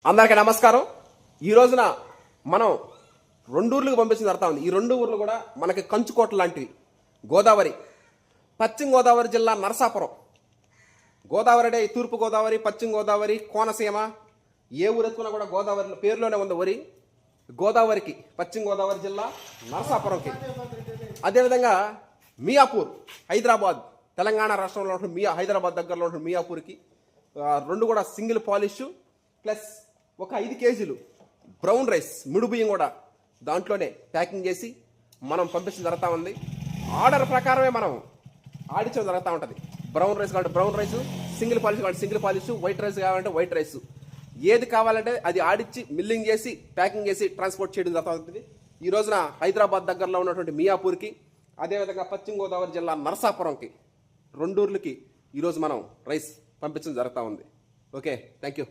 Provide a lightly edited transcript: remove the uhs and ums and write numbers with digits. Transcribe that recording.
అందరికీ నమస్కారం. ఈ రోజున మనం రెండు ఊర్లకు పంపించిన జరుగుతా ఉంది. ఈ రెండు ఊర్లు కూడా మనకి కంచుకోట లాంటివి. గోదావరి, పశ్చిమ గోదావరి జిల్లా నరసాపురం. గోదావరి అంటే తూర్పు గోదావరి, పశ్చిమ గోదావరి, కోనసీమ, ఏ ఊరు ఎత్తుకున్నా కూడా గోదావరి పేరులోనే ఉంది ఊరి. గోదావరికి పశ్చిమ గోదావరి జిల్లా నరసాపురంకి. అదేవిధంగా మియాపూర్, హైదరాబాద్, తెలంగాణ రాష్ట్రంలో ఉంటుంది. హైదరాబాద్ దగ్గరలో ఉంటుంది మియాపూర్కి. రెండు కూడా సింగిల్ పాలిష్ ప్లస్ ఒక 5 కేజీలు బ్రౌన్ రైస్, మిడు బియ్యం కూడా దాంట్లోనే ప్యాకింగ్ చేసి మనం పంపించడం జరుగుతూ ఉంది. ఆర్డర్ ప్రకారమే మనం ఆడించడం జరుగుతూ ఉంటుంది. బ్రౌన్ రైస్ కావాలంటే బ్రౌన్ రైస్, సింగిల్ పాలిష్ కావాలంటే సింగిల్ పాలిష్, వైట్ రైస్ కావాలంటే వైట్ రైస్, ఏది కావాలంటే అది ఆడిచ్చి మిల్లింగ్ చేసి ప్యాకింగ్ చేసి ట్రాన్స్పోర్ట్ చేయడం జరుగుతూ ఉంటుంది. ఈ రోజున హైదరాబాద్ దగ్గరలో ఉన్నటువంటి మియాపూర్కి, అదేవిధంగా పశ్చిమ గోదావరి జిల్లా నరసాపురంకి, రెండూర్లకి ఈరోజు మనం రైస్ పంపించడం జరుగుతూ ఉంది. Okay, thank you.